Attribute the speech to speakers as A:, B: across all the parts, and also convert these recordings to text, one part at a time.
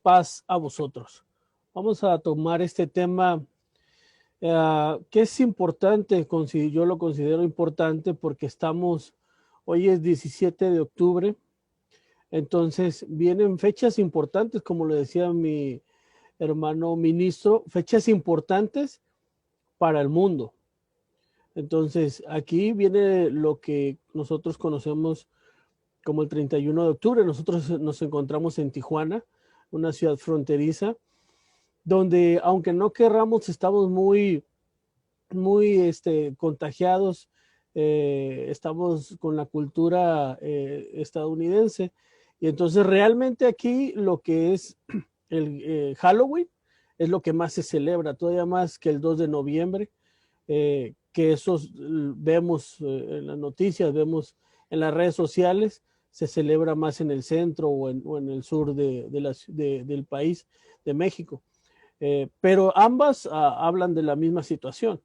A: paz a vosotros. Vamos a tomar este tema que es importante, yo lo considero importante porque hoy es 17 de octubre, entonces vienen fechas importantes, como lo decía mi hermano ministro, fechas importantes para el mundo. Entonces aquí viene lo que nosotros conocemos como el 31 de octubre. Nosotros nos encontramos en Tijuana, una ciudad fronteriza, donde aunque no querramos, estamos muy contagiados, estamos con la cultura estadounidense. Y entonces realmente aquí lo que es el Halloween es lo que más se celebra, todavía más que el 2 de noviembre, que esos vemos en las noticias, vemos en las redes sociales, se celebra más en el centro o en el sur del país, de México. Pero ambas hablan de la misma situación.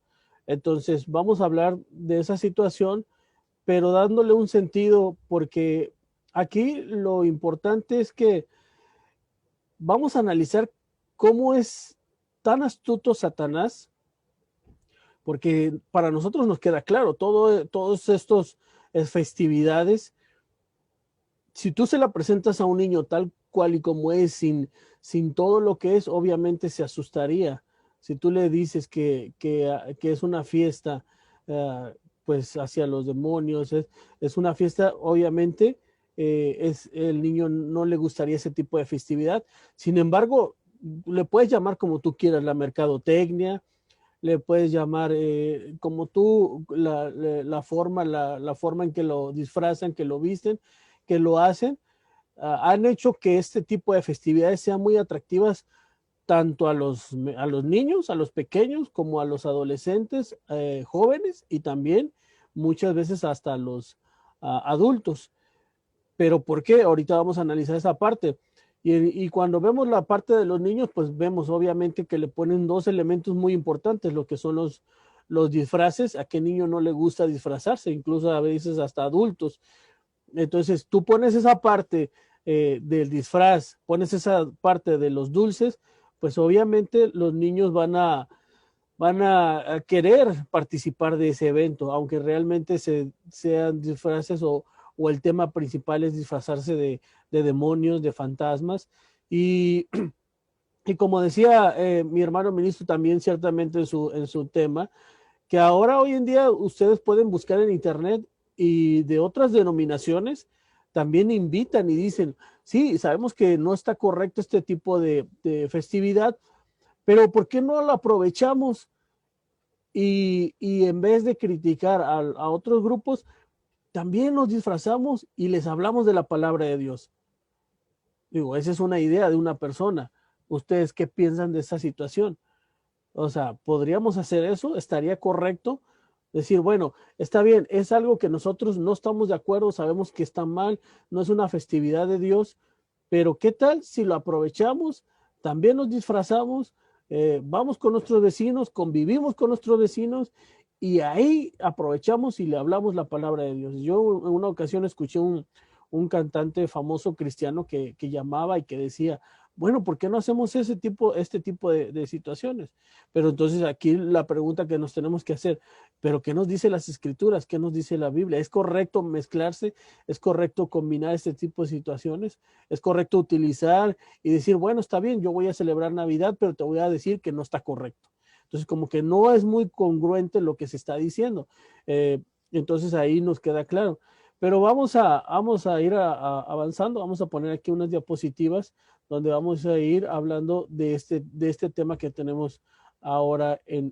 A: Entonces vamos a hablar de esa situación, pero dándole un sentido, porque aquí lo importante es que vamos a analizar cómo es tan astuto Satanás, porque para nosotros nos queda claro, todos estos festividades, si tú se la presentas a un niño tal cual y como es, sin todo lo que es, obviamente se asustaría. Si tú le dices que es una fiesta, pues hacia los demonios, es una fiesta, obviamente el niño no le gustaría ese tipo de festividad. Sin embargo, le puedes llamar como tú quieras, la mercadotecnia, le puedes llamar como tú, la forma en que lo disfrazan, que lo visten, que lo hacen, han hecho que este tipo de festividades sean muy atractivas tanto a los niños, a los pequeños, como a los adolescentes, jóvenes y también muchas veces hasta a los adultos. ¿Pero por qué? Ahorita vamos a analizar esa parte. Y cuando vemos la parte de los niños, pues vemos obviamente que le ponen dos elementos muy importantes, lo que son los disfraces. A qué niño no le gusta disfrazarse, incluso a veces hasta adultos. Entonces tú pones esa parte del disfraz, pones esa parte de los dulces, pues obviamente los niños van a querer participar de ese evento, aunque realmente sean disfraces o el tema principal es disfrazarse de demonios, de fantasmas. Y, y como decía mi hermano ministro también ciertamente en su tema, que ahora hoy en día ustedes pueden buscar en internet y de otras denominaciones también invitan y dicen, sí, sabemos que no está correcto este tipo de festividad, pero ¿por qué no lo aprovechamos? Y en vez de criticar a otros grupos, también nos disfrazamos y les hablamos de la palabra de Dios. Digo, esa es una idea de una persona. ¿Ustedes qué piensan de esa situación? O sea, ¿podríamos hacer eso? ¿Estaría correcto? Decir, bueno, está bien, es algo que nosotros no estamos de acuerdo, sabemos que está mal, no es una festividad de Dios, pero ¿qué tal si lo aprovechamos? También nos disfrazamos, vamos con nuestros vecinos, convivimos con nuestros vecinos y ahí aprovechamos y le hablamos la palabra de Dios. Yo en una ocasión escuché un cantante famoso cristiano que llamaba y que decía, bueno, ¿por qué no hacemos este tipo de situaciones? Pero entonces aquí la pregunta que nos tenemos que hacer, ¿pero qué nos dice las escrituras? ¿Qué nos dice la Biblia? ¿Es correcto mezclarse? ¿Es correcto combinar este tipo de situaciones? ¿Es correcto utilizar y decir, bueno, está bien, yo voy a celebrar Navidad, pero te voy a decir que no está correcto? Entonces, como que no es muy congruente lo que se está diciendo. Entonces ahí nos queda claro. Pero vamos a ir avanzando, vamos a poner aquí unas diapositivas donde vamos a ir hablando de este tema que tenemos ahora que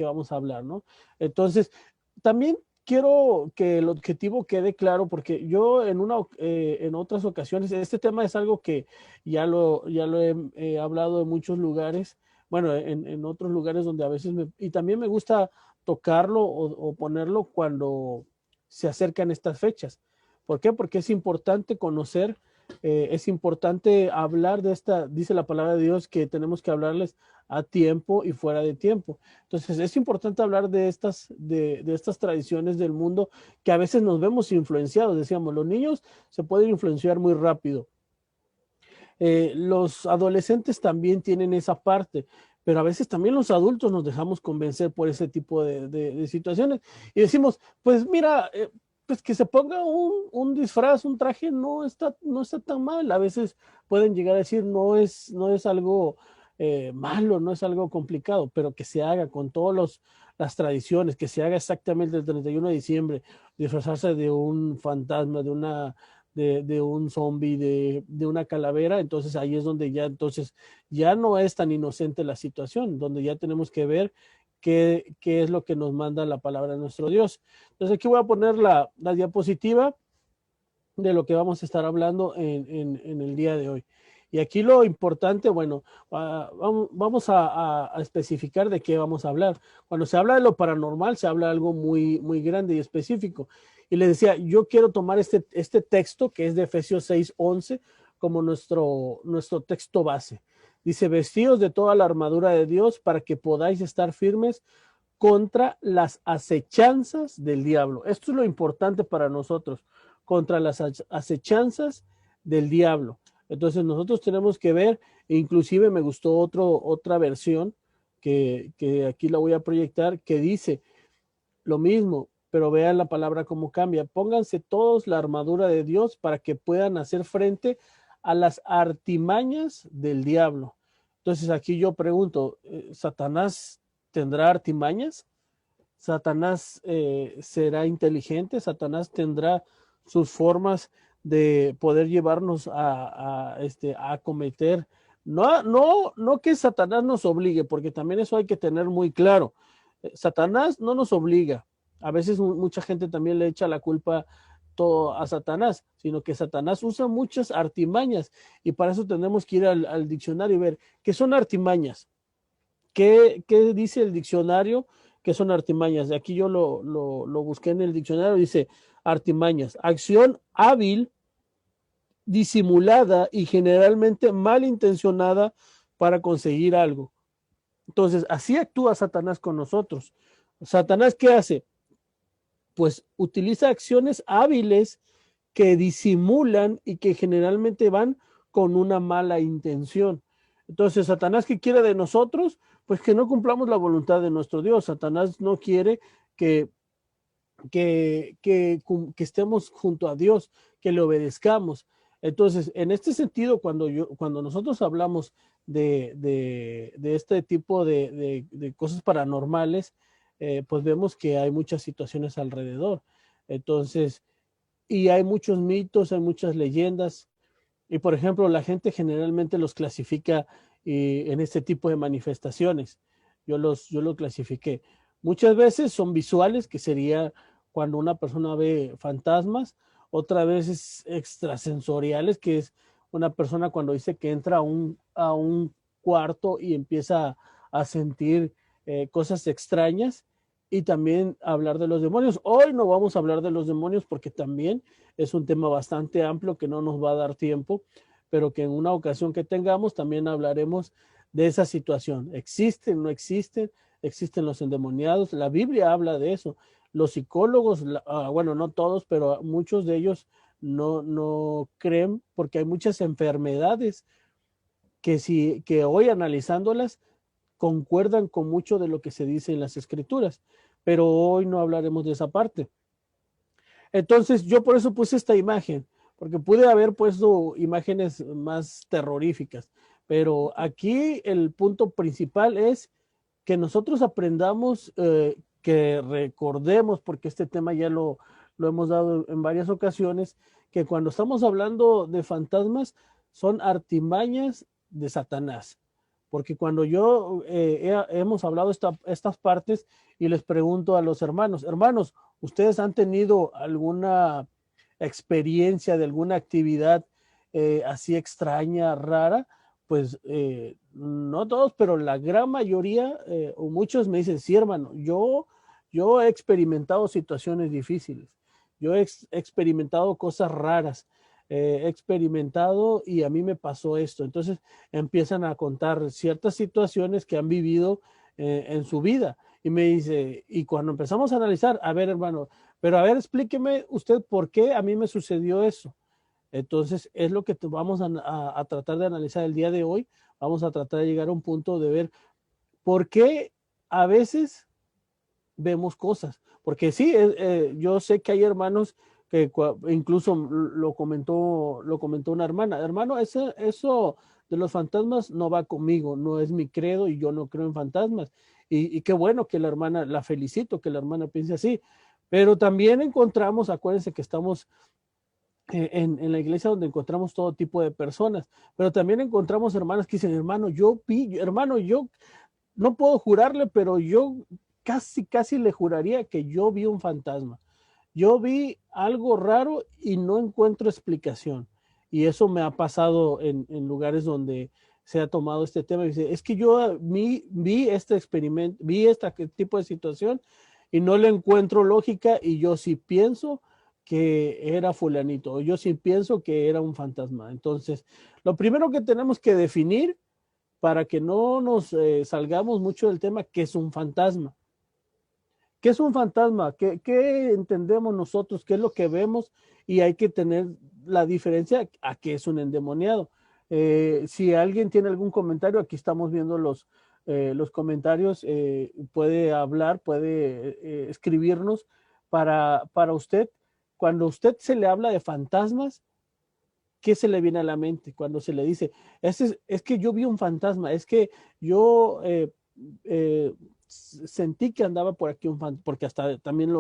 A: vamos a hablar, ¿no? Entonces, también quiero que el objetivo quede claro porque yo en otras ocasiones, este tema es algo que ya lo he hablado en muchos lugares, bueno, en otros lugares donde a veces y también me gusta tocarlo o ponerlo cuando se acercan estas fechas. ¿Por qué? Porque es importante conocer, es importante hablar de dice la palabra de Dios que tenemos que hablarles a tiempo y fuera de tiempo. Entonces es importante hablar de estas tradiciones del mundo que a veces nos vemos influenciados. Decíamos, los niños se pueden influenciar muy rápido. Los adolescentes también tienen esa parte, pero a veces también los adultos nos dejamos convencer por ese tipo de situaciones y decimos, pues mira, pues que se ponga un disfraz, un traje, no está tan mal. A veces pueden llegar a decir, no es algo malo, no es algo complicado, pero que se haga con todas las tradiciones, que se haga exactamente el 31 de diciembre, disfrazarse de un fantasma, de un zombie, de una calavera, entonces ahí es donde entonces ya no es tan inocente la situación, donde ya tenemos que ver qué es lo que nos manda la palabra de nuestro Dios. Entonces aquí voy a poner la diapositiva de lo que vamos a estar hablando en el día de hoy. Y aquí lo importante, bueno, vamos a especificar de qué vamos a hablar. Cuando se habla de lo paranormal, se habla de algo muy grande y específico. Y les decía, yo quiero tomar este texto, que es de Efesios 6:11, como nuestro texto base. Dice, vestidos de toda la armadura de Dios para que podáis estar firmes contra las acechanzas del diablo. Esto es lo importante para nosotros, contra las acechanzas del diablo. Entonces nosotros tenemos que ver, inclusive me gustó otra versión que aquí la voy a proyectar, que dice lo mismo, pero vean la palabra cómo cambia. Pónganse todos la armadura de Dios para que puedan hacer frente a las artimañas del diablo. Entonces aquí yo pregunto, ¿Satanás tendrá artimañas? ¿Satanás será inteligente? ¿Satanás tendrá sus formas de poder llevarnos a cometer? No que Satanás nos obligue, porque también eso hay que tener muy claro. Satanás no nos obliga. A veces mucha gente también le echa la culpa todo a Satanás, sino que Satanás usa muchas artimañas y para eso tenemos que ir al diccionario y ver qué son artimañas. ¿Qué dice el diccionario que son artimañas? Aquí yo lo busqué en el diccionario, dice artimañas, acción hábil, disimulada y generalmente malintencionada para conseguir algo. Entonces, así actúa Satanás con nosotros. ¿Satanás qué hace? Pues utiliza acciones hábiles que disimulan y que generalmente van con una mala intención. Entonces, Satanás, ¿qué quiere de nosotros? Pues que no cumplamos la voluntad de nuestro Dios. Satanás no quiere que estemos junto a Dios, que le obedezcamos. Entonces, en este sentido, cuando nosotros hablamos de este tipo de cosas paranormales, pues vemos que hay muchas situaciones alrededor. Entonces, y hay muchos mitos, hay muchas leyendas. Y por ejemplo, la gente generalmente los clasifica en este tipo de manifestaciones. Yo lo clasifiqué. Muchas veces son visuales, que sería cuando una persona ve fantasmas. Otra vez es extrasensoriales, que es una persona cuando dice que entra a un cuarto y empieza a sentir cosas extrañas. Y también hablar de los demonios. Hoy no vamos a hablar de los demonios porque también es un tema bastante amplio que no nos va a dar tiempo, pero que en una ocasión que tengamos también hablaremos de esa situación. ¿Existen, no existen? ¿Existen los endemoniados? La Biblia habla de eso. Los psicólogos, bueno, no todos, pero muchos de ellos no creen porque hay muchas enfermedades que hoy analizándolas concuerdan con mucho de lo que se dice en las escrituras, pero hoy no hablaremos de esa parte. Entonces yo por eso puse esta imagen, porque pude haber puesto imágenes más terroríficas, pero aquí el punto principal es que nosotros aprendamos, que recordemos, porque este tema ya lo hemos dado en varias ocasiones, que cuando estamos hablando de fantasmas son artimañas de Satanás. Porque cuando hemos hablado estas partes y les pregunto a los hermanos, ¿ustedes han tenido alguna experiencia de alguna actividad así extraña, rara? Pues no todos, pero la gran mayoría o muchos me dicen, sí, hermano, yo he experimentado situaciones difíciles, yo he experimentado cosas raras, he experimentado y a mí me pasó esto. Entonces empiezan a contar ciertas situaciones que han vivido en su vida. Y me dice, y cuando empezamos a analizar, a ver, hermano, pero a ver, explíqueme usted por qué a mí me sucedió eso. Entonces, es lo que vamos a tratar de analizar el día de hoy. Vamos a tratar de llegar a un punto de ver por qué a veces vemos cosas. Porque sí, yo sé que hay hermanos que incluso lo comentó una hermana. Hermano, eso de los fantasmas no va conmigo, no es mi credo y yo no creo en fantasmas. Y qué bueno que la hermana, la felicito que la hermana piense así. Pero también encontramos, acuérdense que estamos en la iglesia donde encontramos todo tipo de personas, pero también encontramos hermanas que dicen, hermano, yo no puedo jurarle, pero yo casi le juraría que yo vi un fantasma. Yo vi algo raro y no encuentro explicación. Y eso me ha pasado en lugares donde se ha tomado este tema. Y dice, es que yo vi este experimento, vi este tipo de situación y no le encuentro lógica y yo sí pienso que era fulanito, yo sí pienso que era un fantasma. Entonces, lo primero que tenemos que definir para que no nos salgamos mucho del tema, ¿qué es un fantasma? ¿Qué es un fantasma? ¿Qué entendemos nosotros? ¿Qué es lo que vemos? Y hay que tener la diferencia a qué es un endemoniado. Si alguien tiene algún comentario, aquí estamos viendo los comentarios, puede hablar, puede escribirnos para usted. Cuando a usted se le habla de fantasmas, ¿qué se le viene a la mente cuando se le dice, es que yo vi un fantasma, es que yo eh, sentí que andaba por aquí un fantasma, porque hasta también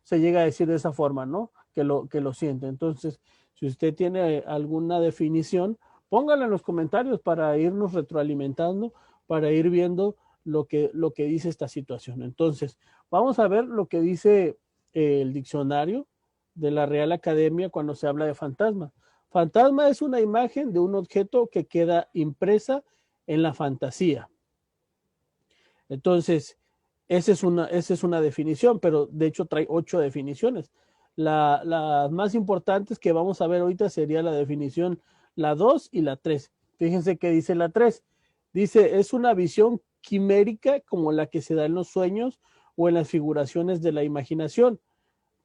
A: se llega a decir de esa forma, ¿no? Que lo siente. Entonces, si usted tiene alguna definición, póngala en los comentarios para irnos retroalimentando, para ir viendo lo que dice esta situación. Entonces, vamos a ver lo que dice el diccionario de la Real Academia cuando se habla de fantasma. Fantasma es una imagen de un objeto que queda impresa en la fantasía. Entonces, esa es una definición, pero de hecho trae 8 definiciones. Las más importantes que vamos a ver ahorita sería la definición, la 2 y la 3. Fíjense que dice la 3. Dice, es una visión quimérica como la que se da en los sueños o en las figuraciones de la imaginación.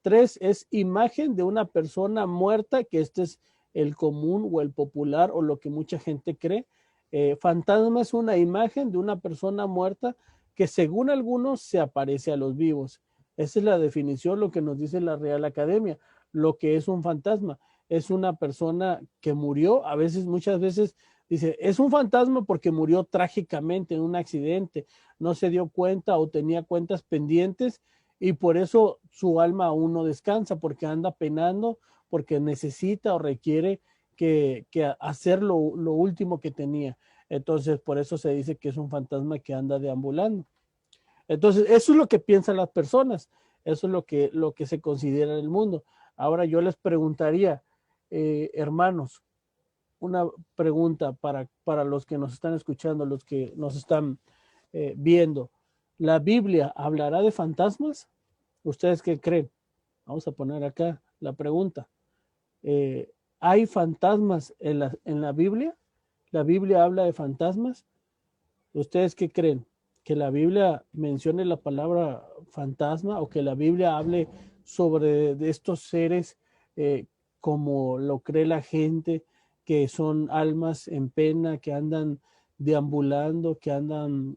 A: 3 es imagen de una persona muerta, que este es el común o el popular o lo que mucha gente cree. Fantasma es una imagen de una persona muerta que según algunos se aparece a los vivos. Esa es la definición, lo que nos dice la Real Academia. Lo que es un fantasma es una persona que murió, a veces, muchas veces dice, es un fantasma porque murió trágicamente en un accidente, no se dio cuenta o tenía cuentas pendientes y por eso su alma aún no descansa, porque anda penando, porque necesita o requiere que hacer lo último que tenía. Entonces, por eso se dice que es un fantasma que anda deambulando. Entonces, eso es lo que piensan las personas, eso es lo que se considera en el mundo. Ahora yo les preguntaría, hermanos, una pregunta para los que nos están escuchando, los que nos están viendo. ¿La Biblia hablará de fantasmas? ¿Ustedes qué creen? Vamos a poner acá la pregunta. Eh, ¿Hay fantasmas en la Biblia? ¿La Biblia habla de fantasmas? ¿Ustedes qué creen? ¿Que la Biblia mencione la palabra fantasma o que la Biblia hable sobre de estos seres como lo cree la gente, que son almas en pena, que andan deambulando, que andan,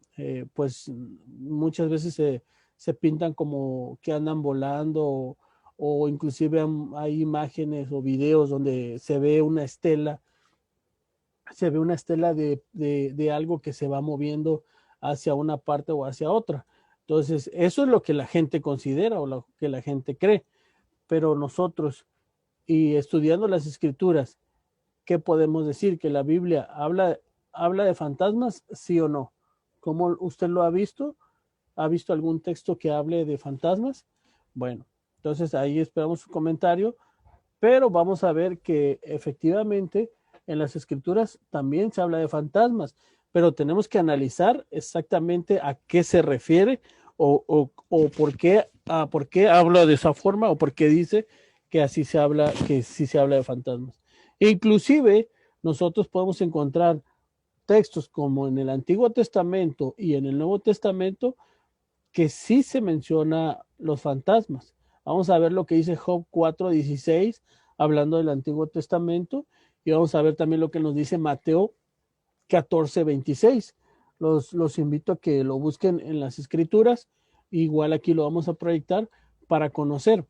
A: pues muchas veces se pintan como que andan volando o inclusive hay imágenes o videos donde se ve una estela de algo que se va moviendo hacia una parte o hacia otra. Entonces, eso es lo que la gente considera o lo que la gente cree. Pero nosotros, y estudiando las escrituras, ¿qué podemos decir? ¿Que la Biblia habla de fantasmas, sí o no? ¿Cómo usted lo ha visto? ¿Ha visto algún texto que hable de fantasmas? Bueno, entonces ahí esperamos su comentario, pero vamos a ver que efectivamente en las escrituras también se habla de fantasmas, pero tenemos que analizar exactamente a qué se refiere o por qué habla de esa forma o por qué dice que así se habla, que sí se habla de fantasmas. Inclusive nosotros podemos encontrar textos como en el Antiguo Testamento y en el Nuevo Testamento que sí se menciona los fantasmas. Vamos a ver lo que dice Job 4:16 hablando del Antiguo Testamento, y vamos a ver también lo que nos dice Mateo 14:26. Los invito a que lo busquen en las escrituras, igual aquí lo vamos a proyectar para conocer.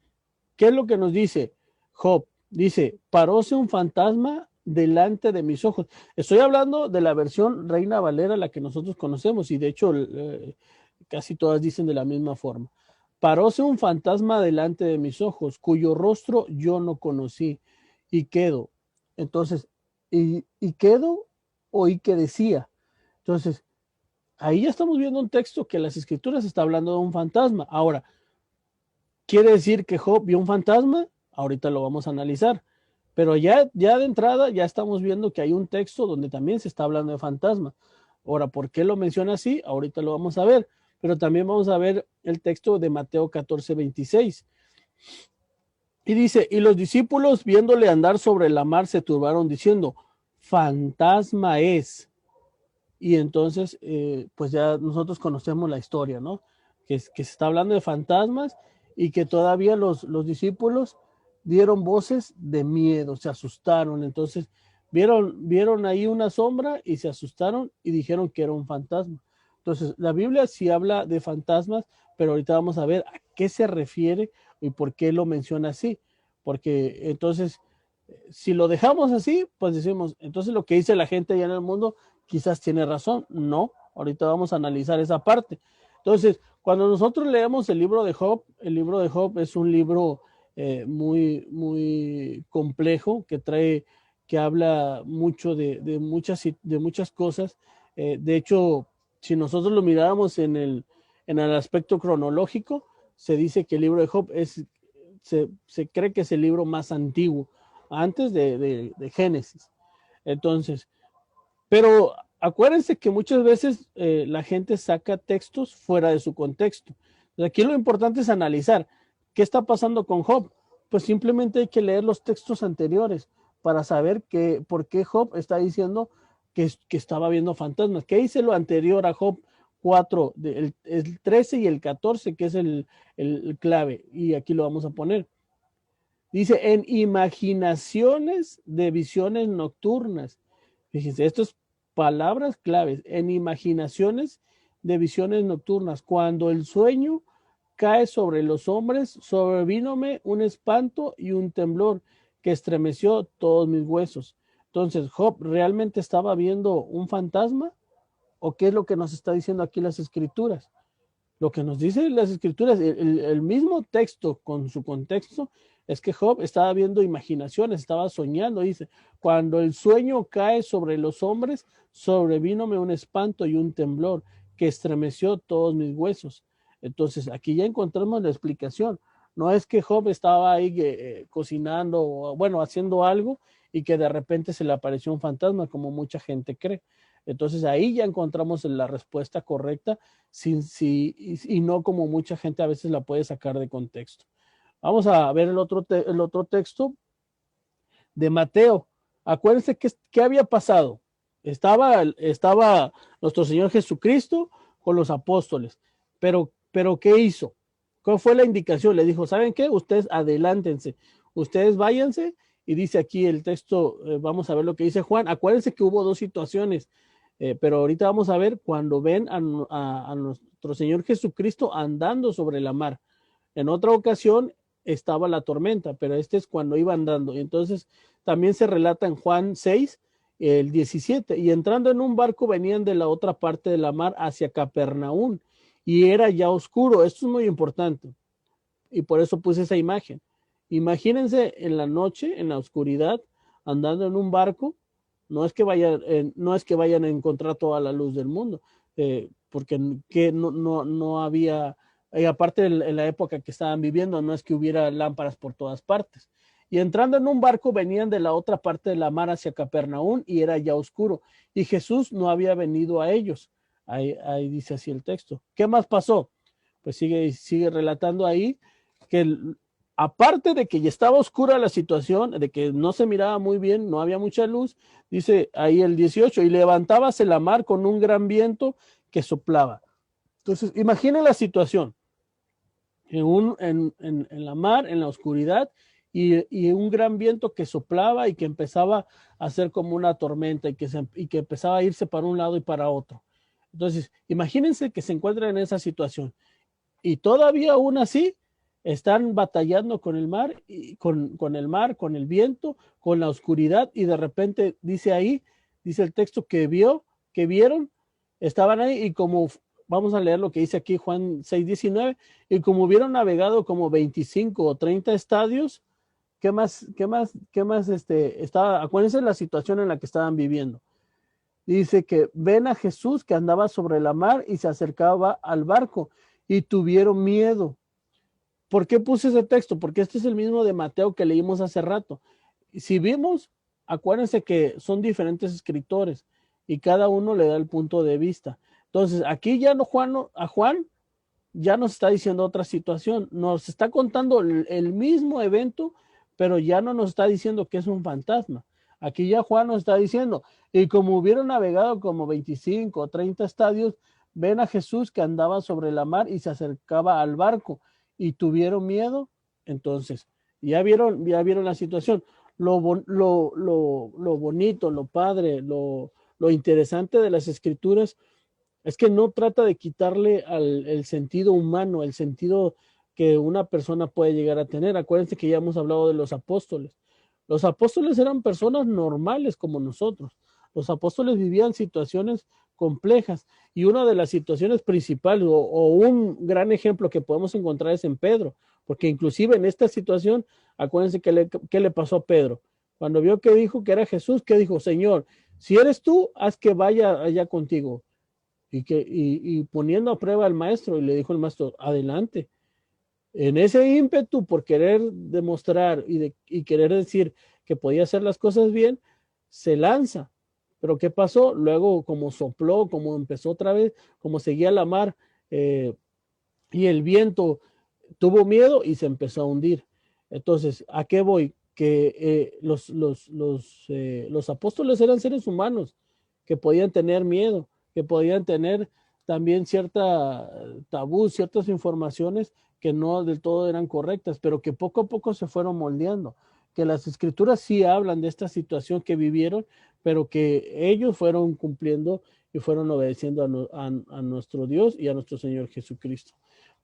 A: ¿Qué es lo que nos dice Job? Dice, paróse un fantasma delante de mis ojos. Estoy hablando de la versión Reina Valera, la que nosotros conocemos, y de hecho casi todas dicen de la misma forma. Paróse un fantasma delante de mis ojos, cuyo rostro yo no conocí, y quedo. Entonces, y quedo, oí que decía. Entonces, ahí ya estamos viendo un texto que las escrituras está hablando de un fantasma. Ahora, ¿quiere decir que Job vio un fantasma? Ahorita lo vamos a analizar. Pero ya de entrada ya estamos viendo que hay un texto donde también se está hablando de fantasmas. Ahora, ¿por qué lo menciona así? Ahorita lo vamos a ver. Pero también vamos a ver el texto de Mateo 14:26. Y dice, y los discípulos viéndole andar sobre la mar se turbaron diciendo, fantasma es. Y entonces, pues ya nosotros conocemos la historia, ¿no? Que se está hablando de fantasmas y que todavía los discípulos dieron voces de miedo, se asustaron. Entonces, vieron ahí una sombra y se asustaron y dijeron que era un fantasma. Entonces, la Biblia sí habla de fantasmas, pero ahorita vamos a ver a qué se refiere y por qué lo menciona así. Porque entonces, si lo dejamos así, pues decimos, entonces lo que dice la gente allá en el mundo quizás tiene razón. No, ahorita vamos a analizar esa parte. Entonces, cuando nosotros leemos el libro de Job es un libro muy complejo que habla mucho de muchas cosas. De hecho, si nosotros lo miráramos en el aspecto cronológico, se dice que el libro de Job se cree que es el libro más antiguo, antes de Génesis. Entonces, pero acuérdense que muchas veces la gente saca textos fuera de su contexto. Aquí lo importante es analizar qué está pasando con Job. Pues simplemente hay que leer los textos anteriores para saber por qué Job está diciendo que estaba viendo fantasmas. ¿Qué dice lo anterior a Job 4, el 13 y el 14, que es el clave? Y aquí lo vamos a poner. Dice, en imaginaciones de visiones nocturnas. Fíjense, esto es palabras claves. En imaginaciones de visiones nocturnas. Cuando el sueño cae sobre los hombres, sobrevínome un espanto y un temblor que estremeció todos mis huesos. Entonces, Job realmente estaba viendo un fantasma, ¿o qué es lo que nos está diciendo aquí las escrituras? Lo que nos dice las escrituras, el mismo texto con su contexto, es que Job estaba viendo imaginaciones, estaba soñando, dice, cuando el sueño cae sobre los hombres, sobrevínome un espanto y un temblor que estremeció todos mis huesos. Entonces, aquí ya encontramos la explicación. No es que Job estaba ahí cocinando, o, bueno, haciendo algo y que de repente se le apareció un fantasma, como mucha gente cree. Entonces, ahí ya encontramos la respuesta correcta y no como mucha gente a veces la puede sacar de contexto. Vamos a ver el otro texto de Mateo. Acuérdense qué había pasado. Estaba nuestro Señor Jesucristo con los apóstoles, pero ¿qué hizo? ¿Cuál fue la indicación? Le dijo, ¿saben qué? Ustedes adelántense, ustedes váyanse, y dice aquí el texto, vamos a ver lo que dice Juan. Acuérdense que hubo dos situaciones, pero ahorita vamos a ver cuando ven a nuestro Señor Jesucristo andando sobre la mar. En otra ocasión estaba la tormenta, pero este es cuando iba andando. Y entonces también se relata en Juan 6, el 17, y entrando en un barco venían de la otra parte de la mar hacia Capernaum, y era ya oscuro. Esto es muy importante, y por eso puse esa imagen. Imagínense en la noche, en la oscuridad, andando en un barco. No es que vayan a encontrar toda la luz del mundo, porque no había, aparte en la época que estaban viviendo, no es que hubiera lámparas por todas partes. Y entrando en un barco venían de la otra parte de la mar hacia Capernaum, y era ya oscuro, y Jesús no había venido a ellos. Ahí dice así el texto. ¿Qué más pasó? Pues sigue relatando ahí que aparte de que ya estaba oscura la situación, de que no se miraba muy bien, no había mucha luz, dice ahí el 18, y levantábase la mar con un gran viento que soplaba. Entonces, imaginen la situación, en la mar, en la oscuridad, y un gran viento que soplaba y que empezaba a hacer como una tormenta y que empezaba a irse para un lado y para otro. Entonces, imagínense que se encuentran en esa situación y todavía aún así están batallando con el mar, con el mar, con el viento, con la oscuridad, y de repente dice ahí, dice el texto que vieron, estaban ahí y como, vamos a leer lo que dice aquí Juan 6:19, y como hubieron navegado como 25 o 30 estadios, estaba, acuérdense la situación en la que estaban viviendo. Dice que ven a Jesús que andaba sobre la mar y se acercaba al barco y tuvieron miedo. ¿Por qué puse ese texto? Porque este es el mismo de Mateo que leímos hace rato. Si vimos, acuérdense que son diferentes escritores y cada uno le da el punto de vista. Entonces, aquí ya no a Juan ya nos está diciendo otra situación. Nos está contando el mismo evento, pero ya no nos está diciendo que es un fantasma. Aquí ya Juan nos está diciendo, y como hubieron navegado como 25 o 30 estadios, ven a Jesús que andaba sobre la mar y se acercaba al barco y tuvieron miedo. Entonces, ya vieron la situación. Lo bonito, lo padre, lo interesante de las escrituras es que no trata de quitarle el sentido humano, el sentido que una persona puede llegar a tener. Acuérdense que ya hemos hablado de los apóstoles. Los apóstoles eran personas normales como nosotros. Los apóstoles vivían situaciones complejas y una de las situaciones principales o un gran ejemplo que podemos encontrar es en Pedro, porque inclusive en esta situación, acuérdense qué le pasó a Pedro. Cuando vio que dijo que era Jesús, que dijo, Señor, si eres tú, haz que vaya allá contigo y poniendo a prueba al maestro, y le dijo el maestro, adelante. En ese ímpetu por querer demostrar y querer decir que podía hacer las cosas bien, se lanza. Pero ¿qué pasó? Luego, como sopló, como empezó otra vez, como seguía la mar y el viento, tuvo miedo y se empezó a hundir. Entonces, ¿a qué voy? Que los apóstoles eran seres humanos que podían tener miedo, que podían tener también cierta tabú, ciertas informaciones que no del todo eran correctas, pero que poco a poco se fueron moldeando. Que las escrituras sí hablan de esta situación que vivieron, pero que ellos fueron cumpliendo y fueron obedeciendo a nuestro Dios y a nuestro Señor Jesucristo.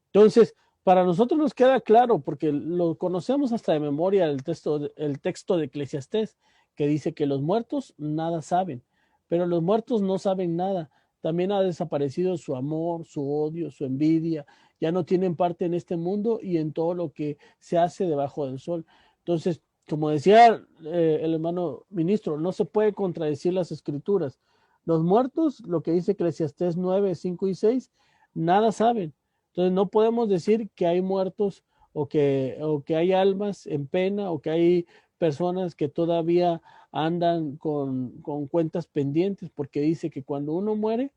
A: Entonces, para nosotros nos queda claro, porque lo conocemos hasta de memoria, el texto de Eclesiastés, que dice que los muertos nada saben, pero los muertos no saben nada. También ha desaparecido su amor, su odio, su envidia. Ya no tienen parte en este mundo y en todo lo que se hace debajo del sol. Entonces, como decía el hermano ministro, no se puede contradecir las escrituras. Los muertos, lo que dice Eclesiastés 9, 5 y 6, nada saben. Entonces no podemos decir que hay muertos o que hay almas en pena o que hay personas que todavía andan con cuentas pendientes, porque dice que cuando uno muere,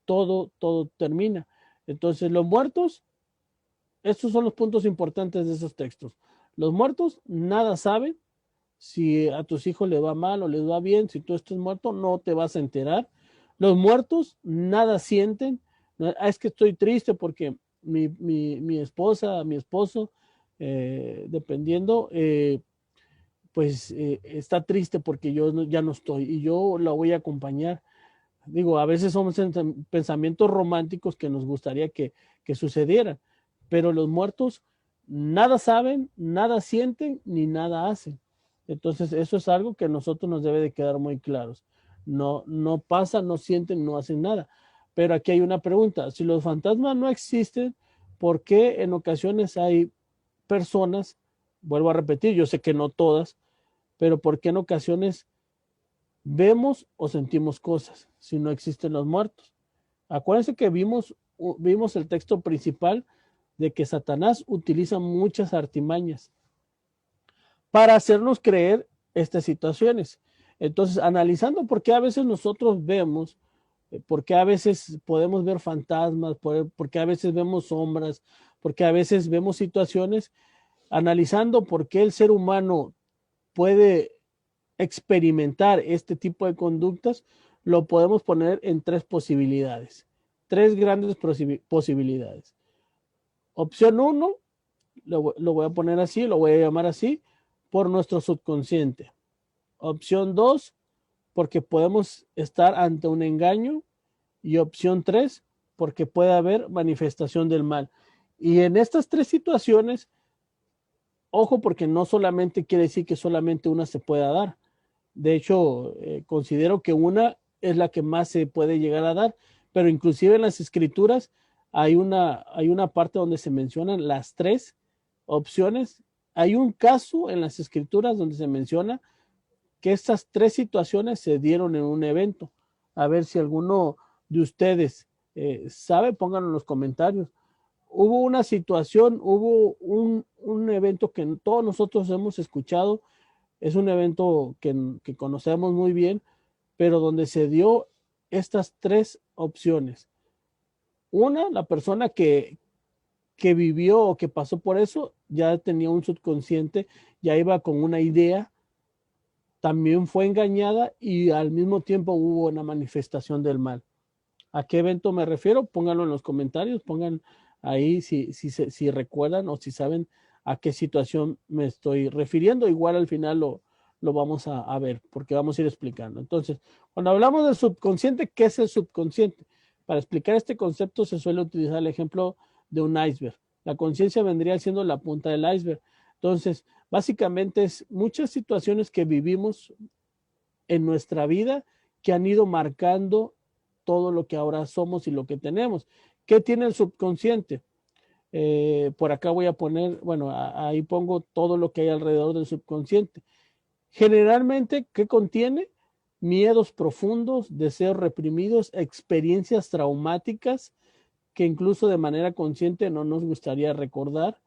A: todo termina. Entonces los muertos, estos son los puntos importantes de esos textos. Los muertos nada saben. Si a tus hijos les va mal o les va bien, si tú estás muerto, no te vas a enterar. Los muertos nada sienten. Es que estoy triste porque mi esposa, mi esposo, dependiendo, pues está triste porque yo ya no estoy y yo la voy a acompañar. Digo, a veces son pensamientos románticos que nos gustaría que sucedieran, pero los muertos nada saben, nada sienten ni nada hacen. Entonces, eso es algo que a nosotros nos debe de quedar muy claros. No pasa, no sienten, no hacen nada. Pero aquí hay una pregunta. Si los fantasmas no existen, ¿por qué en ocasiones hay personas, vuelvo a repetir, yo sé que no todas, pero por qué en ocasiones vemos o sentimos cosas si no existen los muertos? Acuérdense que vimos el texto principal de que Satanás utiliza muchas artimañas para hacernos creer estas situaciones. Entonces, analizando por qué a veces nosotros vemos, por qué a veces podemos ver fantasmas, por qué a veces vemos sombras, por qué a veces vemos situaciones, analizando por qué el ser humano puede experimentar este tipo de conductas, lo podemos poner en tres posibilidades, tres grandes posibilidades. Opción uno, lo voy a poner así, lo voy a llamar así, por nuestro subconsciente. Opción 2, porque podemos estar ante un engaño. Y opción 3, porque puede haber manifestación del mal. Y en estas tres situaciones, ojo, porque no solamente quiere decir que solamente una se pueda dar. De hecho, considero que una es la que más se puede llegar a dar, pero inclusive en las escrituras hay una parte donde se mencionan las tres opciones. Hay un caso en las escrituras donde se menciona que estas tres situaciones se dieron en un evento. A ver si alguno de ustedes sabe, pónganlo en los comentarios. Hubo una situación, hubo un evento que todos nosotros hemos escuchado, es un evento que conocemos muy bien, pero donde se dio estas tres opciones. Una, la persona que vivió o que pasó por eso ya tenía un subconsciente, ya iba con una idea, también fue engañada y al mismo tiempo hubo una manifestación del mal. ¿A qué evento me refiero? Pónganlo en los comentarios, pongan ahí si recuerdan o si saben a qué situación me estoy refiriendo. Igual al final lo vamos a ver porque vamos a ir explicando. Entonces, cuando hablamos del subconsciente, ¿qué es el subconsciente? Para explicar este concepto se suele utilizar el ejemplo de un iceberg. La conciencia vendría siendo la punta del iceberg. Entonces, básicamente es muchas situaciones que vivimos en nuestra vida que han ido marcando todo lo que ahora somos y lo que tenemos. ¿Qué tiene el subconsciente? Por acá voy a poner, bueno, ahí pongo todo lo que hay alrededor del subconsciente. Generalmente, ¿qué contiene? Miedos profundos, deseos reprimidos, experiencias traumáticas que incluso de manera consciente no nos gustaría recordar.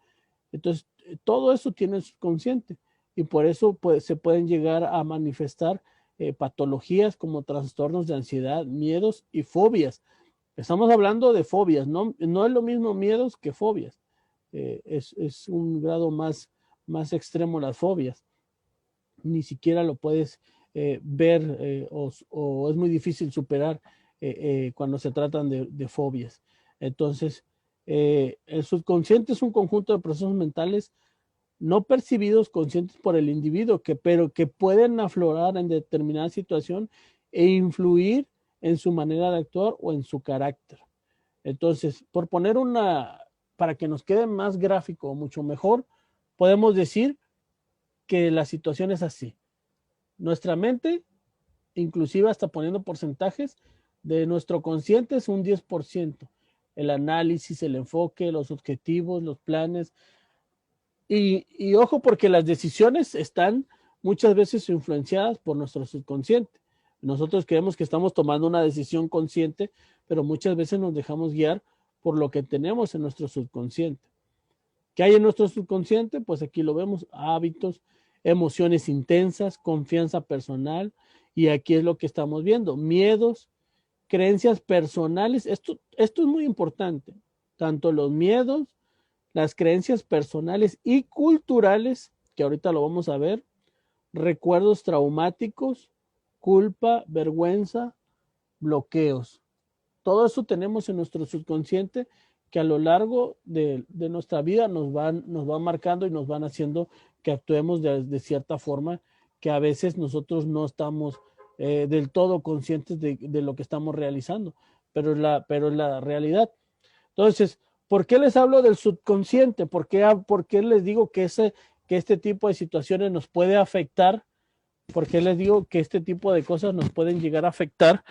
A: Entonces, todo eso tiene el subconsciente y por eso pues, se pueden llegar a manifestar patologías como trastornos de ansiedad, miedos y fobias. Estamos hablando de fobias, no es lo mismo miedos que fobias. Es un grado más extremo las fobias. Ni siquiera lo puedes ver o es muy difícil superar cuando se tratan de fobias. Entonces, el subconsciente es un conjunto de procesos mentales no percibidos conscientes por el individuo, pero que pueden aflorar en determinada situación e influir en su manera de actuar o en su carácter. Entonces, por poner para que nos quede más gráfico, mucho mejor, podemos decir que la situación es así. Nuestra mente, inclusive hasta poniendo porcentajes, de nuestro consciente es un 10%. El análisis, el enfoque, los objetivos, los planes, y ojo, porque las decisiones están muchas veces influenciadas por nuestro subconsciente. Nosotros creemos que estamos tomando una decisión consciente, pero muchas veces nos dejamos guiar por lo que tenemos en nuestro subconsciente. ¿Qué hay en nuestro subconsciente? Pues aquí lo vemos, hábitos, emociones intensas, confianza personal, y aquí es lo que estamos viendo, miedos, creencias personales. Esto es muy importante, tanto los miedos, las creencias personales y culturales, que ahorita lo vamos a ver, recuerdos traumáticos, culpa, vergüenza, bloqueos. Todo eso tenemos en nuestro subconsciente que a lo largo de nuestra vida nos van marcando y nos van haciendo que actuemos de cierta forma que a veces nosotros no estamos del todo conscientes de lo que estamos realizando, pero es la realidad. Entonces, ¿por qué les hablo del subconsciente? ¿Por qué les digo que este tipo de situaciones nos puede afectar? ¿Por qué les digo que este tipo de cosas nos pueden llegar a afectar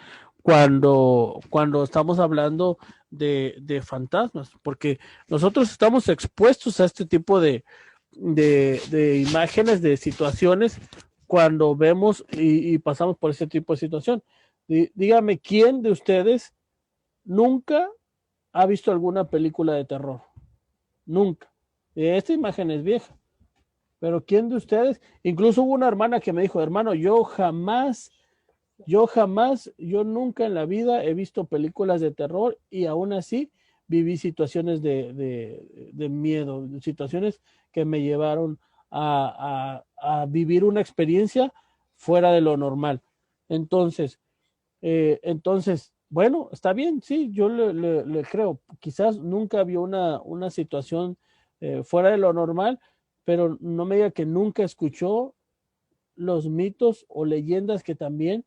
A: cuando estamos hablando de fantasmas? Porque nosotros estamos expuestos a este tipo de imágenes, de situaciones, cuando vemos y pasamos por este tipo de situación. Dígame, ¿quién de ustedes nunca ha visto alguna película de terror? Nunca. Esta imagen es vieja. Pero ¿quién de ustedes? Incluso hubo una hermana que me dijo, hermano, yo nunca en la vida he visto películas de terror y aún así viví situaciones de miedo, situaciones que me llevaron a vivir una experiencia fuera de lo normal. Entonces, bueno, está bien, sí, yo le creo. Quizás nunca vio una situación fuera de lo normal, pero no me diga que nunca escuchó los mitos o leyendas que también,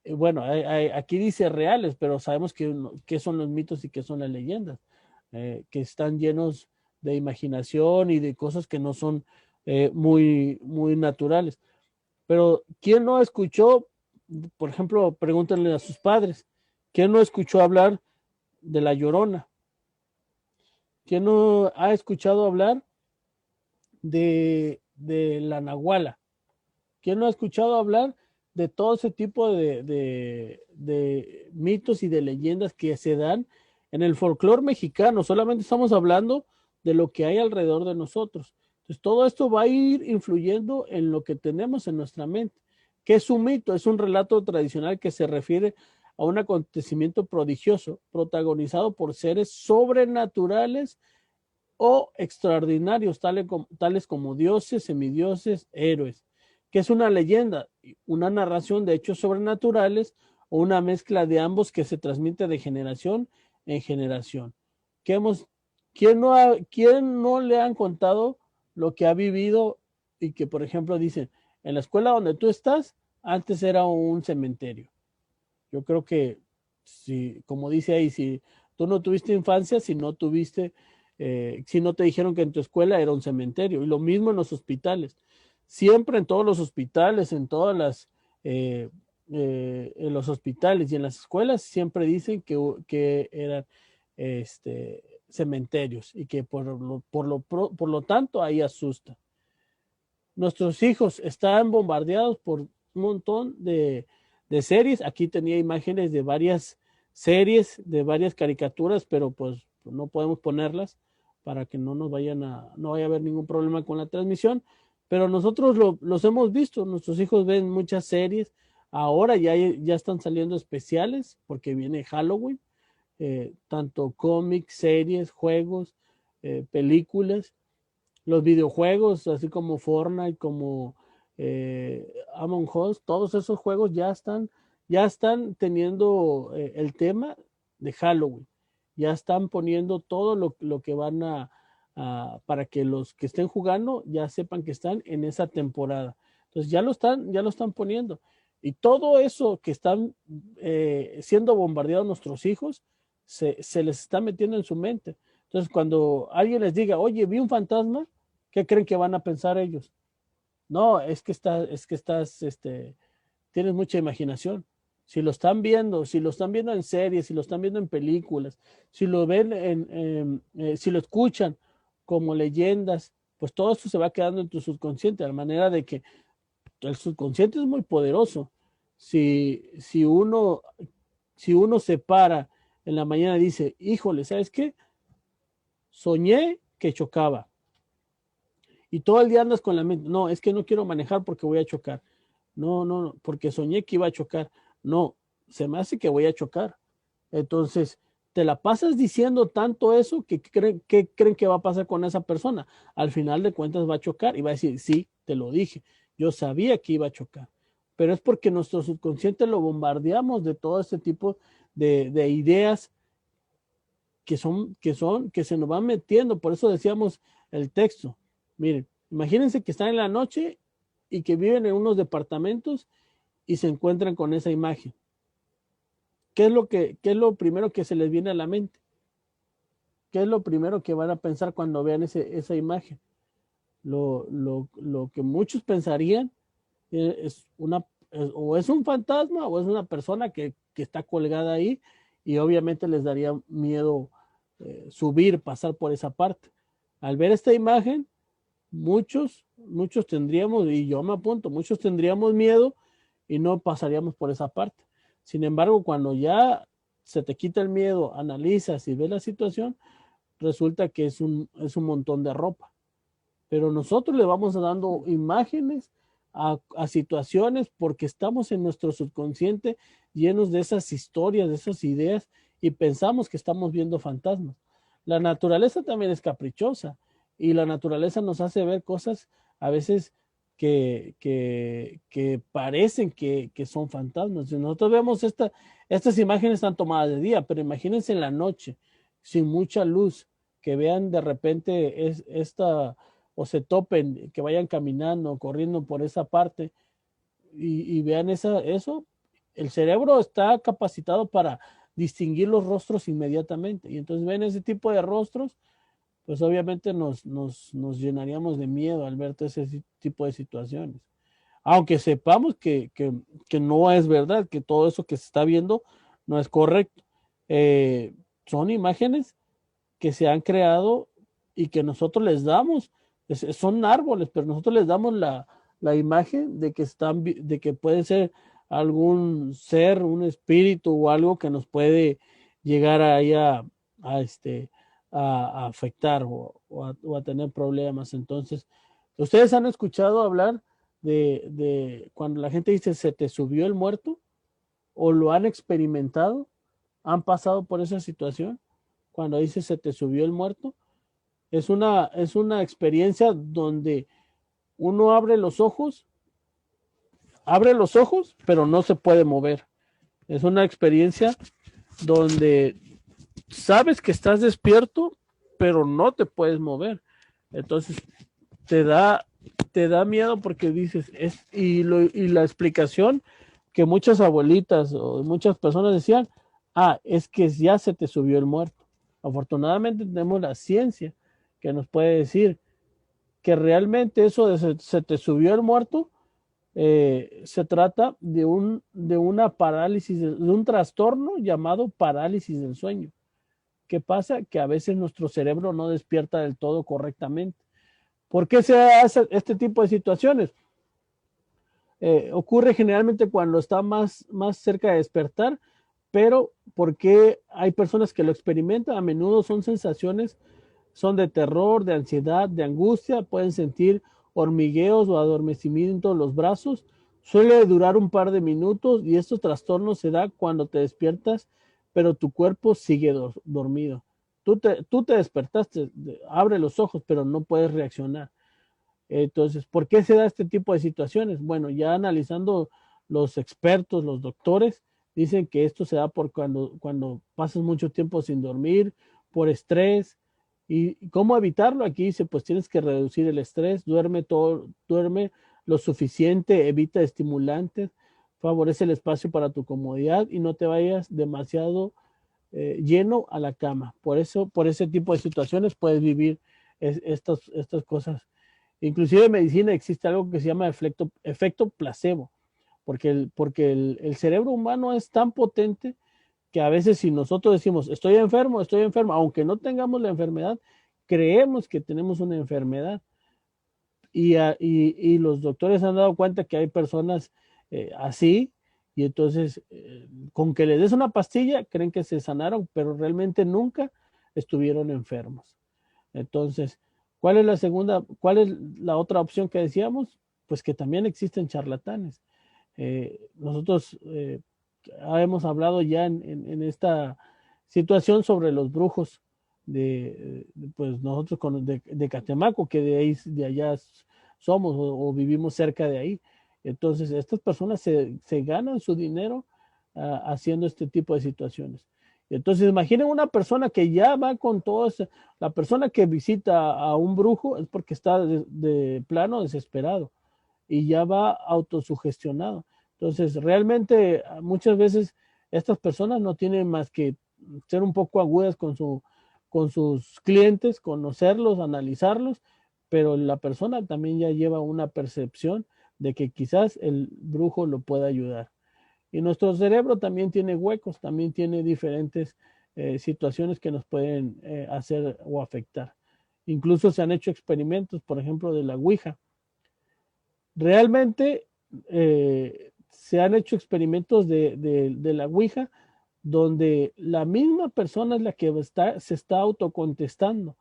A: bueno, aquí dice reales, pero sabemos qué son los mitos y qué son las leyendas, que están llenos de imaginación y de cosas que no son muy naturales. Pero ¿quién no escuchó, por ejemplo, pregúntenle a sus padres, quién no escuchó hablar de la Llorona? ¿Quién no ha escuchado hablar de la Nahuala? ¿Quién no ha escuchado hablar de todo ese tipo de mitos y de leyendas que se dan en el folclore mexicano? Solamente estamos hablando de lo que hay alrededor de nosotros. Entonces, todo esto va a ir influyendo en lo que tenemos en nuestra mente. ¿Qué es un mito? Es un relato tradicional que se refiere a un acontecimiento prodigioso, protagonizado por seres sobrenaturales o extraordinarios, tales como dioses, semidioses, héroes. ¿Qué es una leyenda? Una narración de hechos sobrenaturales o una mezcla de ambos que se transmite de generación en generación. Hemos, ¿quién no le han contado lo que ha vivido y que, por ejemplo, dicen, en la escuela donde tú estás, antes era un cementerio? Yo creo que, si, como dice ahí, si tú no tuviste infancia, si no te dijeron que en tu escuela era un cementerio, y lo mismo en los hospitales. Siempre en todos los hospitales, en los hospitales y en las escuelas, siempre dicen que eran cementerios y que por lo tanto ahí asusta. Nuestros hijos están bombardeados por un montón de series. Aquí tenía imágenes de varias series, de varias caricaturas, pero pues no podemos ponerlas para que no vaya a haber ningún problema con la transmisión. Pero nosotros los hemos visto, nuestros hijos ven muchas series. Ahora ya están saliendo especiales porque viene Halloween, tanto cómics, series, juegos, películas. Los videojuegos, así como Fortnite, como Among Us, todos esos juegos ya están teniendo el tema de Halloween. Ya están poniendo todo lo que van para que los que estén jugando ya sepan que están en esa temporada. Entonces ya lo están poniendo. Y todo eso que están siendo bombardeados nuestros hijos, se les está metiendo en su mente. Entonces, cuando alguien les diga, oye, vi un fantasma, ¿qué creen que van a pensar ellos? No, tienes mucha imaginación. Si lo están viendo en series, si lo están viendo en películas, si lo ven si lo escuchan como leyendas, pues todo esto se va quedando en tu subconsciente, de manera de que el subconsciente es muy poderoso. Si uno se para en la mañana y dice, híjole, ¿sabes qué? Soñé que chocaba. Y todo el día andas con la mente, no, es que no quiero manejar porque voy a chocar. No, no, no, porque soñé que iba a chocar. No, se me hace que voy a chocar. Entonces, te la pasas diciendo tanto eso que creen que va a pasar con esa persona. Al final de cuentas va a chocar y va a decir, sí, te lo dije, yo sabía que iba a chocar. Pero es porque nuestro subconsciente lo bombardeamos de todo este tipo de ideas que se nos van metiendo. Por eso decíamos el texto. Miren, imagínense que están en la noche y que viven en unos departamentos y se encuentran con esa imagen. ¿Qué es lo primero que se les viene a la mente? ¿Qué es lo primero que van a pensar cuando vean esa imagen? Lo que muchos pensarían o es un fantasma o es una persona que está colgada ahí, y obviamente les daría miedo subir, pasar por esa parte. Al ver esta imagen, muchos tendríamos, y yo me apunto, muchos tendríamos miedo y no pasaríamos por esa parte. Sin embargo, cuando ya se te quita el miedo, analizas y ves la situación, resulta que es un montón de ropa. Pero nosotros le vamos dando imágenes a situaciones porque estamos en nuestro subconsciente llenos de esas historias, de esas ideas, y pensamos que estamos viendo fantasmas. La naturaleza también es caprichosa y la naturaleza nos hace ver cosas a veces que parecen que son fantasmas. Si nosotros vemos estas imágenes están tomadas de día, pero imagínense en la noche, sin mucha luz, que vean de repente esta o se topen, que vayan caminando o corriendo por esa parte y vean eso, el cerebro está capacitado para distinguir los rostros inmediatamente. Y entonces ven ese tipo de rostros, pues obviamente nos llenaríamos de miedo al ver todo ese tipo de situaciones. Aunque sepamos que no es verdad, que todo eso que se está viendo no es correcto. Son imágenes que se han creado y que nosotros les damos, son árboles, pero nosotros les damos la imagen de que de que puede ser algún ser, un espíritu o algo que nos puede llegar ahí a afectar o a tener problemas. Entonces, ¿ustedes han escuchado hablar de cuando la gente dice se te subió el muerto o lo han experimentado? ¿Han pasado por esa situación? Cuando dice se te subió el muerto, es una experiencia donde uno abre los ojos, pero no se puede mover. Es una experiencia donde sabes que estás despierto, pero no te puedes mover. Entonces te da, te da miedo porque dices, y la explicación que muchas abuelitas o muchas personas decían, es que ya se te subió el muerto. Afortunadamente tenemos la ciencia que nos puede decir que realmente eso de se te subió el muerto, se trata de una parálisis, de un trastorno llamado parálisis del sueño. ¿Qué pasa? Que a veces nuestro cerebro no despierta del todo correctamente. ¿Por qué se hace este tipo de situaciones? Ocurre generalmente cuando está más cerca de despertar, pero porque hay personas que lo experimentan, a menudo son sensaciones, son de terror, de ansiedad, de angustia, pueden sentir hormigueos o adormecimiento en los brazos, suele durar un par de minutos y estos trastornos se da cuando te despiertas, pero tu cuerpo sigue dormido. Tú te despertaste, abre los ojos, pero no puedes reaccionar. Entonces, ¿por qué se da este tipo de situaciones? Bueno, ya analizando los expertos, los doctores, dicen que esto se da por cuando pasas mucho tiempo sin dormir, por estrés. ¿Y cómo evitarlo? Aquí dice, pues tienes que reducir el estrés, duerme lo suficiente, evita estimulantes, favorece el espacio para tu comodidad y no te vayas demasiado lleno a la cama. Por eso, por ese tipo de situaciones puedes vivir estas cosas. Inclusive en medicina existe algo que se llama efecto placebo, porque el cerebro humano es tan potente que a veces si nosotros decimos estoy enfermo, aunque no tengamos la enfermedad, creemos que tenemos una enfermedad. Y los doctores han dado cuenta que hay personas así, y entonces con que les des una pastilla creen que se sanaron, pero realmente nunca estuvieron enfermos. Entonces, ¿cuál es la segunda, cuál es la otra opción que decíamos? Pues que también existen charlatanes. Nosotros hemos hablado ya en esta situación sobre los brujos pues nosotros de Catemaco, que de allá somos o vivimos cerca de ahí. Entonces, estas personas se ganan su dinero haciendo este tipo de situaciones. Entonces, imaginen una persona que ya va con todo eso. La persona que visita a un brujo es porque está de plano desesperado y ya va autosugestionado. Entonces, realmente muchas veces estas personas no tienen más que ser un poco agudas con sus clientes, conocerlos, analizarlos, pero la persona también ya lleva una percepción de que quizás el brujo lo pueda ayudar. Y nuestro cerebro también tiene huecos, también tiene diferentes situaciones que nos pueden hacer o afectar. Incluso se han hecho experimentos, por ejemplo, de la Ouija. Realmente se han hecho experimentos de la Ouija donde la misma persona es la que se está autocontestando,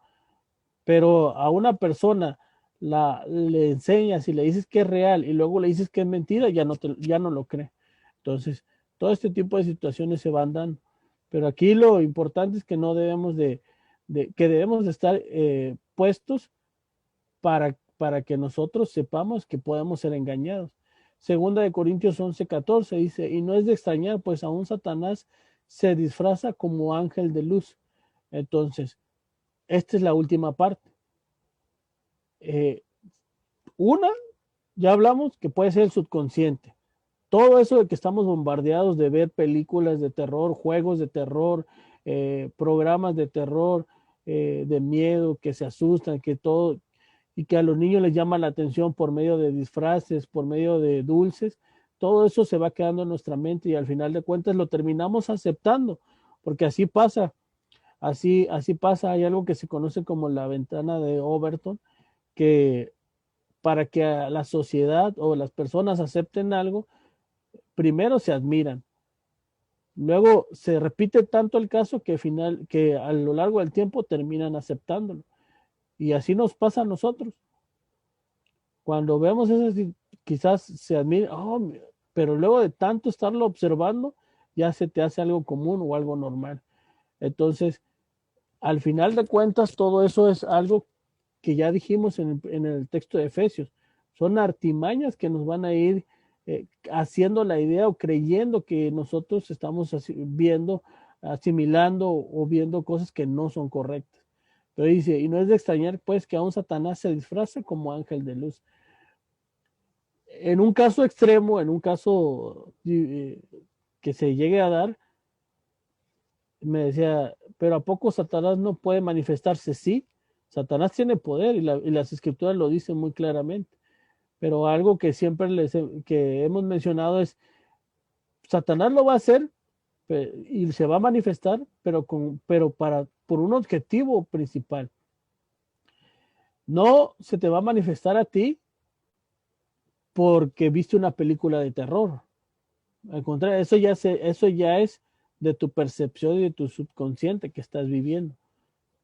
A: pero a una persona le enseñas y le dices que es real y luego le dices que es mentira, ya no lo cree. Entonces, todo este tipo de situaciones se van dando. Pero aquí lo importante es que no debemos que debemos de estar puestos para que nosotros sepamos que podemos ser engañados. Segunda de Corintios 11:14 dice, y no es de extrañar, pues aún Satanás se disfraza como ángel de luz. Entonces, esta es la última parte. Una, ya hablamos que puede ser el subconsciente. Todo eso de que estamos bombardeados de ver películas de terror, juegos de terror, programas de terror, de miedo, que se asustan, que todo, y que a los niños les llama la atención por medio de disfraces, por medio de dulces, todo eso se va quedando en nuestra mente y al final de cuentas lo terminamos aceptando, porque así pasa, así pasa, hay algo que se conoce como la ventana de Overton, que para que a la sociedad o las personas acepten algo, primero se admiran. Luego se repite tanto el caso que a lo largo del tiempo terminan aceptándolo. Y así nos pasa a nosotros. Cuando vemos eso, quizás se admira, oh, pero luego de tanto estarlo observando, ya se te hace algo común o algo normal. Entonces, al final de cuentas, todo eso es algo que ya dijimos en el texto de Efesios. Son artimañas que nos van a ir haciendo la idea o creyendo que nosotros estamos viendo, asimilando o viendo cosas que no son correctas. Pero dice, y no es de extrañar pues que aún Satanás se disfrace como ángel de luz. En un caso extremo, en un caso que se llegue a dar, me decía, pero ¿a poco Satanás no puede manifestarse? Sí, Satanás tiene poder y las escrituras lo dicen muy claramente. Pero algo que siempre que hemos mencionado es, Satanás lo va a hacer y se va a manifestar, por un objetivo principal. No se te va a manifestar a ti porque viste una película de terror. Al contrario, eso ya es de tu percepción y de tu subconsciente que estás viviendo.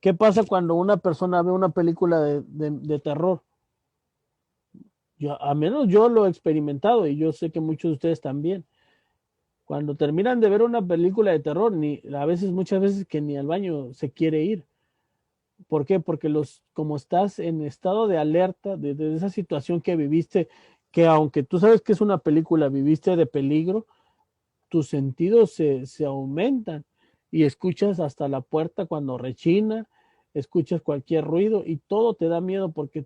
A: ¿Qué pasa cuando una persona ve una película de terror? A menos yo lo he experimentado y yo sé que muchos de ustedes también. Cuando terminan de ver una película de terror, muchas veces que ni al baño se quiere ir. ¿Por qué? Porque como estás en estado de alerta de esa situación que viviste, que aunque tú sabes que es una película, viviste de peligro, tus sentidos se aumentan y escuchas hasta la puerta cuando rechina, escuchas cualquier ruido y todo te da miedo porque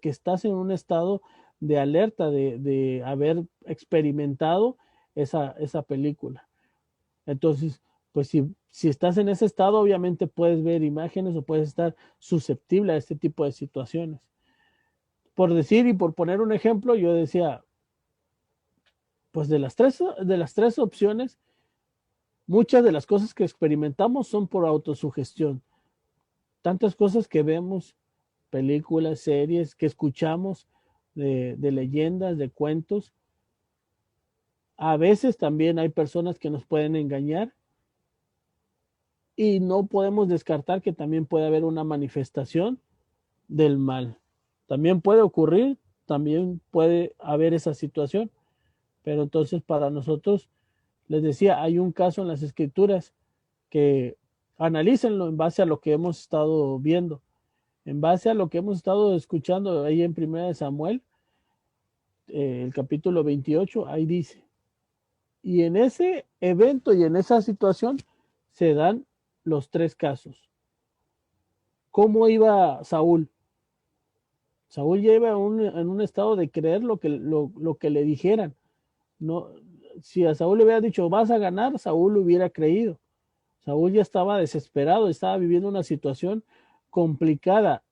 A: estás en un estado de alerta de haber experimentado esa película. Entonces, pues si estás en ese estado, obviamente puedes ver imágenes o puedes estar susceptible a este tipo de situaciones. Por decir y por poner un ejemplo, yo decía, pues de las tres opciones, muchas de las cosas que experimentamos son por autosugestión. Tantas cosas que vemos, películas, series, que escuchamos de leyendas, de cuentos. A veces también hay personas que nos pueden engañar y no podemos descartar que también puede haber una manifestación del mal. También puede ocurrir, también puede haber esa situación, pero entonces para nosotros, les decía, hay un caso en las escrituras que analícenlo en base a lo que hemos estado viendo, en base a lo que hemos estado escuchando ahí en 1 Samuel, el capítulo 28, ahí dice, y en ese evento y en esa situación se dan los tres casos. ¿Cómo iba Saúl? Saúl ya iba en un estado de creer lo que le dijeran. No, si a Saúl le hubiera dicho, vas a ganar, Saúl lo hubiera creído. Saúl ya estaba desesperado, estaba viviendo una situación complicada.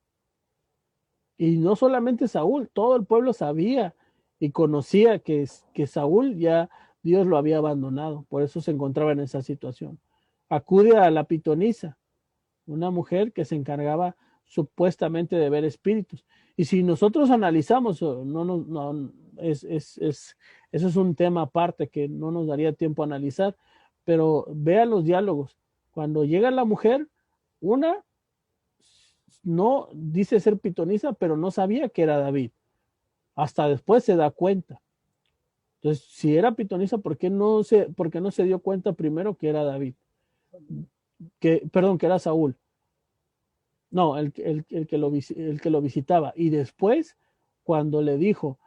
A: Y no solamente Saúl, todo el pueblo sabía y conocía que Saúl ya Dios lo había abandonado, por eso se encontraba en esa situación. Acude a la pitonisa, una mujer que se encargaba supuestamente de ver espíritus. Y si nosotros analizamos, eso es un tema aparte que no nos daría tiempo a analizar, pero vean los diálogos. Cuando llega la mujer, una no dice ser pitonisa, pero no sabía que era David. Hasta después se da cuenta. Entonces, si era pitonisa, por qué no se dio cuenta primero que era David? Perdón, que era Saúl. No, el que lo visitaba. Y después, cuando le dijo,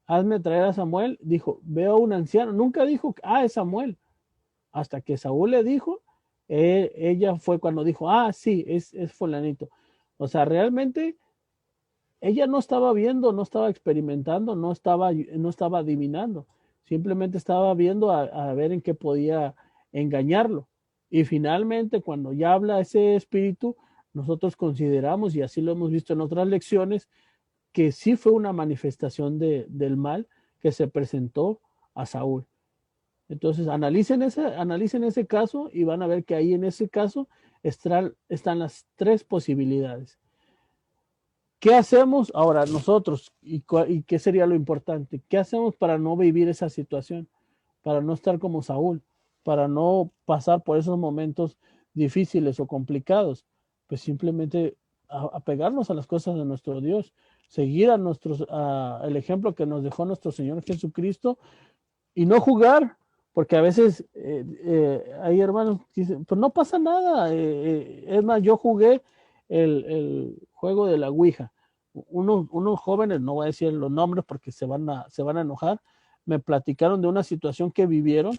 A: hazme traer a Samuel, dijo, veo a un anciano. Nunca dijo, es Samuel. Hasta que Saúl le dijo, ella fue cuando dijo, sí, es fulanito. O sea, realmente ella no estaba viendo, no estaba experimentando, no estaba adivinando, simplemente estaba viendo a ver en qué podía engañarlo. Y finalmente, cuando ya habla ese espíritu, nosotros consideramos, y así lo hemos visto en otras lecciones, que sí fue una manifestación del mal que se presentó a Saúl. Entonces, analicen ese caso y van a ver que ahí en ese caso están las tres posibilidades. ¿Qué hacemos ahora nosotros? ¿Y qué sería lo importante? ¿Qué hacemos para no vivir esa situación? Para no estar como Saúl, para no pasar por esos momentos difíciles o complicados. Pues simplemente apegarnos a las cosas de nuestro Dios, seguir el ejemplo que nos dejó nuestro Señor Jesucristo y no jugar, porque a veces hay hermanos que dicen, pues no pasa nada. Es más, yo jugué el juego de la Ouija. Unos jóvenes, no voy a decir los nombres porque se van a enojar, me platicaron de una situación que vivieron,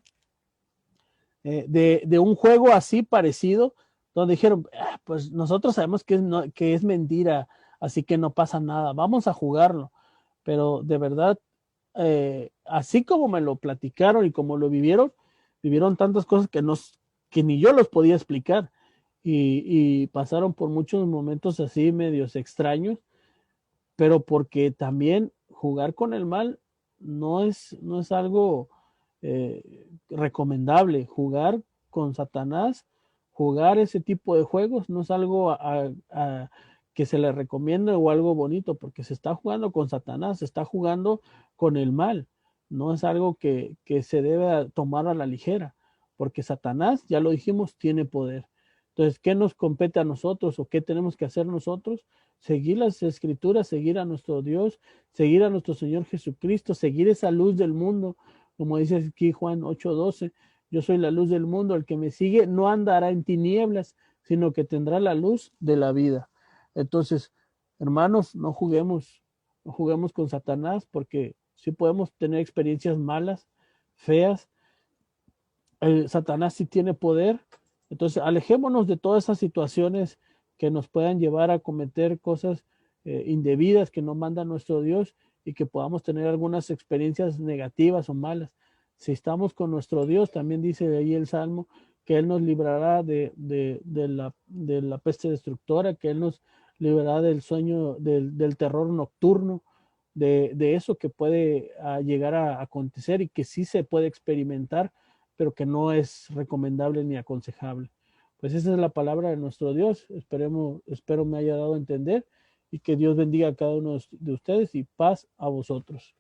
A: de un juego así parecido, donde dijeron, pues nosotros sabemos que es mentira, así que no pasa nada, vamos a jugarlo. Pero de verdad, así como me lo platicaron y como lo vivieron tantas cosas que ni yo los podía explicar. Y pasaron por muchos momentos así medios extraños, pero porque también jugar con el mal no es algo recomendable. Jugar con Satanás, jugar ese tipo de juegos no es algo que se le recomiende o algo bonito, porque se está jugando con Satanás, se está jugando con el mal. No es algo que se debe tomar a la ligera, porque Satanás, ya lo dijimos, tiene poder. Entonces, ¿qué nos compete a nosotros o qué tenemos que hacer nosotros? Seguir las escrituras, seguir a nuestro Dios, seguir a nuestro Señor Jesucristo, seguir esa luz del mundo, como dice aquí Juan 8:12, yo soy la luz del mundo, el que me sigue no andará en tinieblas, sino que tendrá la luz de la vida. Entonces, hermanos, no juguemos con Satanás, porque sí podemos tener experiencias malas, feas. Satanás sí tiene poder. Entonces, alejémonos de todas esas situaciones que nos puedan llevar a cometer cosas indebidas que no manda nuestro Dios y que podamos tener algunas experiencias negativas o malas. Si estamos con nuestro Dios, también dice ahí el Salmo, que Él nos librará de la peste destructora, que Él nos librará del sueño, del terror nocturno, de eso que puede llegar a acontecer y que sí se puede experimentar, pero que no es recomendable ni aconsejable. Pues esa es la palabra de nuestro Dios. Espero me haya dado a entender y que Dios bendiga a cada uno de ustedes y paz a vosotros.